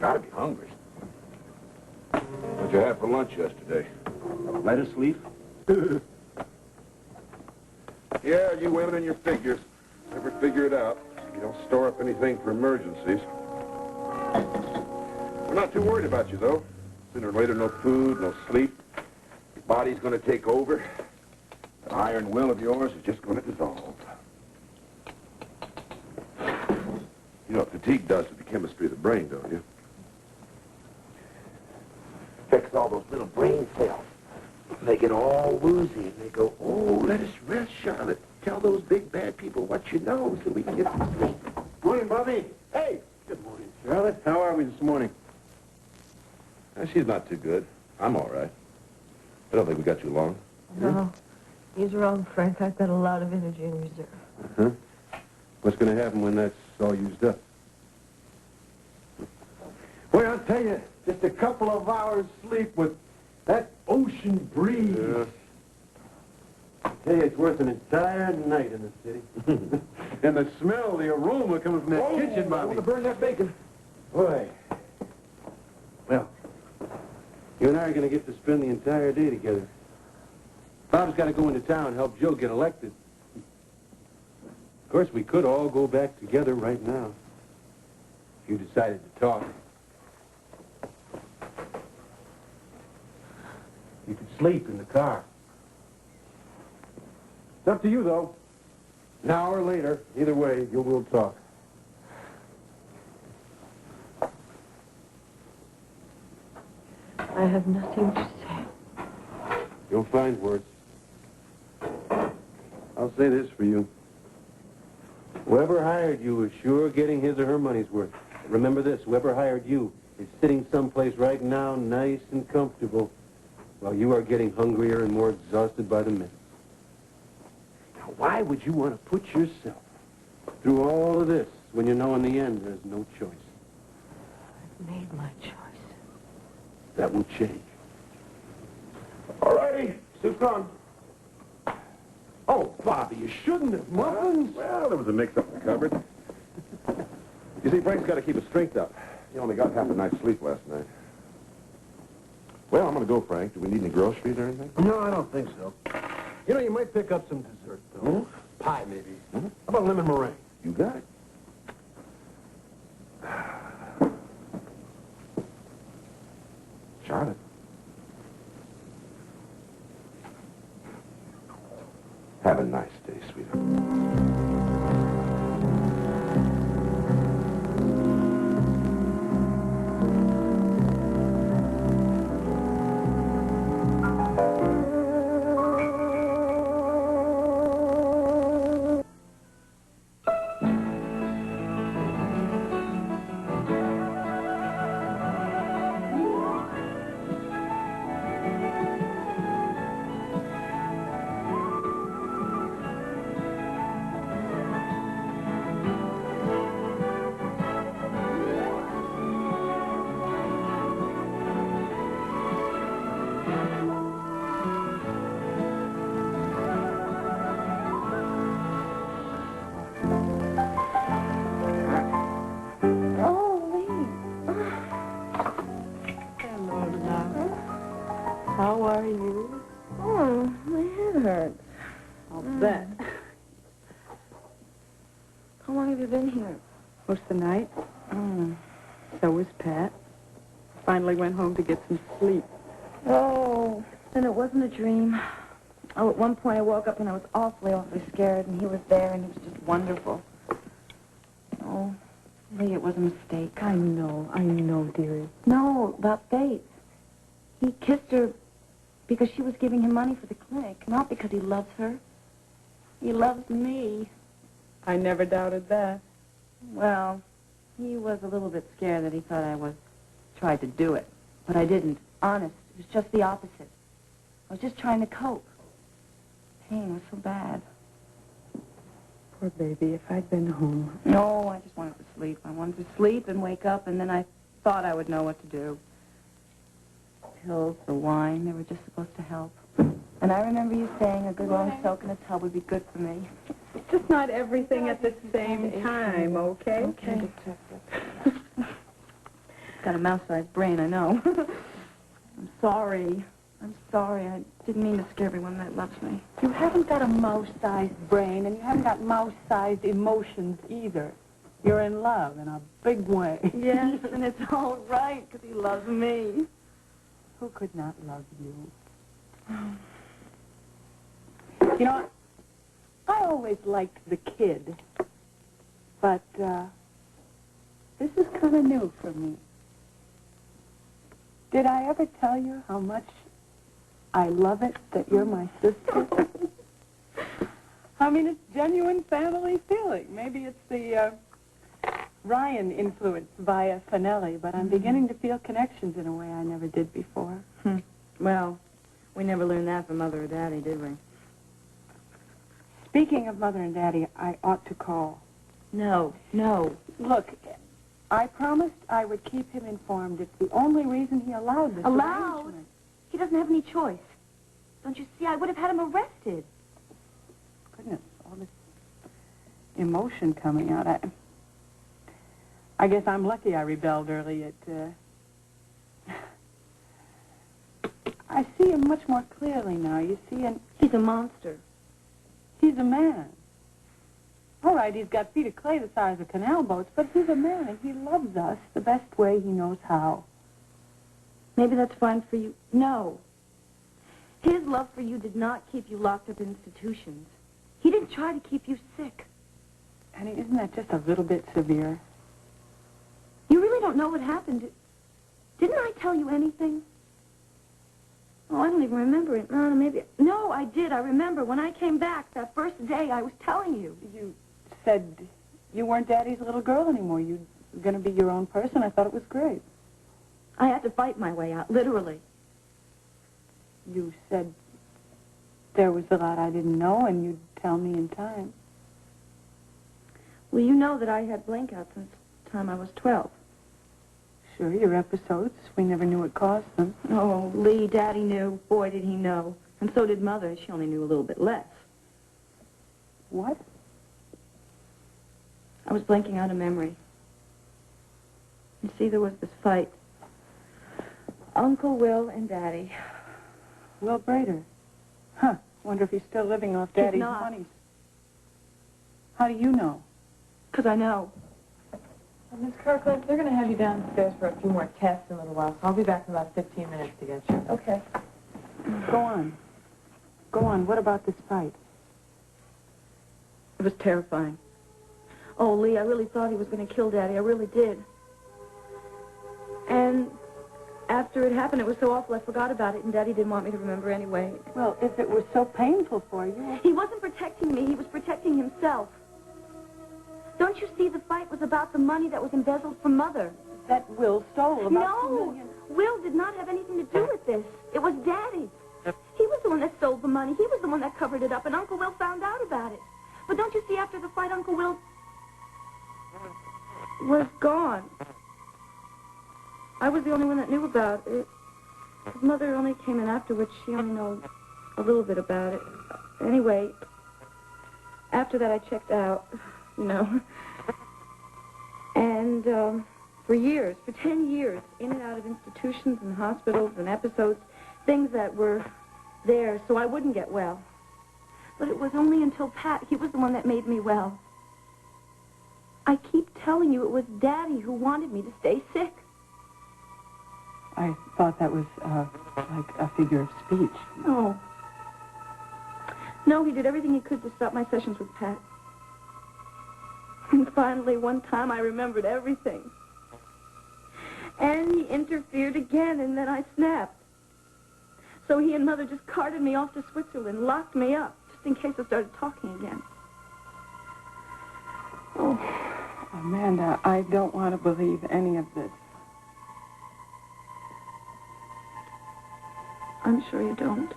Gotta be hungry. What'd you have for lunch yesterday? Lettuce leaf? Yeah, you women and your figures. Never figure it out. You don't store up anything for emergencies. We're not too worried about you, though. Sooner or later, no food, no sleep. Your body's going to take over. That iron will of yours is just going to dissolve. You know what fatigue does to the chemistry of the brain, don't you? Affects all those little brain cells. They get all woozy and they go, oh, let us rest, Charlotte. Tell those big bad people what you know so we can get some sleep. Morning, Bobby. Hey! Good morning, Charlotte. How are we this morning? She's not too good. I'm all right. I don't think we got you long. No, he's wrong, Frank. I've got a lot of energy in reserve. Uh-huh. What's going to happen when that's all used up? Boy, I'll tell you, just a couple of hours sleep with that ocean breeze. Yeah. I tell you, it's worth an entire night in the city. And the smell, the aroma coming from that kitchen, Bobby. I want to burn that bacon. Boy. Well, you and I are going to get to spend the entire day together. Bob's got to go into town and help Joe get elected. Of course, we could all go back together right now. If you decided to talk. You could sleep in the car. It's up to you, though. An hour later, either way, you will talk. I have nothing to say. You'll find words. I'll say this for you. Whoever hired you is sure getting his or her money's worth. Remember this, whoever hired you is sitting someplace right now nice and comfortable while you are getting hungrier and more exhausted by the minute. Now, why would you want to put yourself through all of this when you know in the end there's no choice? I've made my choice. That will change. All righty. Soup's on. Oh, Bobby, you shouldn't have. Muffins? Well, there was a mix-up in the cupboard. You see, Frank's got to keep his strength up. He only got half a night's sleep last night. Well, I'm going to go, Frank. Do we need any groceries or anything? No, I don't think so. You know, you might pick up some dessert, though. Pie, maybe. How about lemon meringue? You got it. Charlotte. Have a nice day, sweetheart. How are you? Oh, my head hurts. I'll bet. How long have you been here? Most of the night. So was Pat. Finally went home to get some sleep. Oh, then it wasn't a dream. Oh, at one point I woke up and I was awfully scared, and he was there, and he was just wonderful. Oh, Lee, it was a mistake. I know, dearie. No, about Bates. He kissed her because she was giving him money for the clinic, not because he loves her. He loves me. I never doubted that. Well, he was a little bit scared that he thought I tried to do it. But I didn't. Honest. It was just the opposite. I was just trying to cope. Pain was so bad. Poor baby, if I'd been home. No, I just wanted to sleep. I wanted to sleep and wake up, and then I thought I would know what to do. Pills, the wine, they were just supposed to help. And I remember you saying a good long soak in a tub would be good for me. Just not everything at the same time, okay? Okay. got a mouse-sized brain, I know. I'm sorry. I'm sorry. I didn't mean to scare everyone that loves me. You haven't got a mouse-sized brain, and you haven't got mouse-sized emotions either. You're in love in a big way. Yes, and it's all right, because he loves me. Who could not love you? You know, I always liked the kid, but this is kind of new for me. Did I ever tell you how much I love it that you're my sister? I mean, it's genuine family feeling. Maybe it's the Ryan influence via Finelli, but I'm beginning to feel connections in a way I never did before. Well, we never learned that from Mother or Daddy, did we? Speaking of Mother and Daddy, I ought to call. No. Look, I promised I would keep him informed. It's the only reason he allowed this Allowed? arrangement. He doesn't have any choice. Don't you see? I would have had him arrested. Goodness, all this emotion coming out. I guess I'm lucky I rebelled early. I see him much more clearly now. You see, and He's a monster. he's a man. All right, he's got feet of clay the size of canal boats, but he's a man, and he loves us the best way he knows how. Maybe that's fine for you. No. His love for you did not keep you locked up in institutions. He didn't try to keep you sick. Annie, isn't that just a little bit severe? You really don't know what happened. Didn't I tell you anything? Oh, I don't even remember it. No, maybe... No, I did. I remember. When I came back, that first day, I was telling you. You said you weren't Daddy's little girl anymore. You were going to be your own person. I thought it was great. I had to fight my way out, literally. You said there was a lot I didn't know, and you'd tell me in time. Well, you know that I had blankouts since the time I was 12. Sure, your episodes. We never knew what caused them. Oh, Lee, Daddy knew. Boy, did he know. And so did Mother. She only knew a little bit less. What? I was blanking out a memory. You see, there was this fight. Uncle Will and Daddy. Will Brader. Huh. Wonder if he's still living off He's Daddy's not. monies. How do you know? 'Cause I know. Miss Kirkland, they're going to have you downstairs for a few more tests in a little while, so I'll be back in about 15 minutes to get you. Okay. Go on. Go on. What about this fight? It was terrifying. Oh, Lee, I really thought he was going to kill Daddy. I really did. And after it happened, it was so awful I forgot about it, and Daddy didn't want me to remember anyway. Well, if it was so painful for you... He wasn't protecting me. He was protecting himself. Don't you see the fight was about the money that was embezzled from Mother? That Will stole about $2 No! million. Will did not have anything to do with this. It was Daddy. He was the one that stole the money. He was the one that covered it up, and Uncle Will found out about it. But don't you see, after the fight, Uncle Will was gone. I was the only one that knew about it. His mother only came in afterwards. She only knows a little bit about it. Anyway, after that, I checked out, you know. And for years, for 10 years, in and out of institutions and hospitals and episodes, things that were there so I wouldn't get well. But it was only until Pat, he was the one that made me well. I keep telling you, it was Daddy who wanted me to stay sick. I thought that was, like a figure of speech. No. No, he did everything he could to stop my sessions with Pat. And finally, one time, I remembered everything. And he interfered again, and then I snapped. So he and Mother just carted me off to Switzerland, locked me up, just in case I started talking again. Oh, Amanda, I don't want to believe any of this. I'm sure you don't.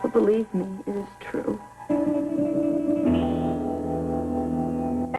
But believe me, it is true.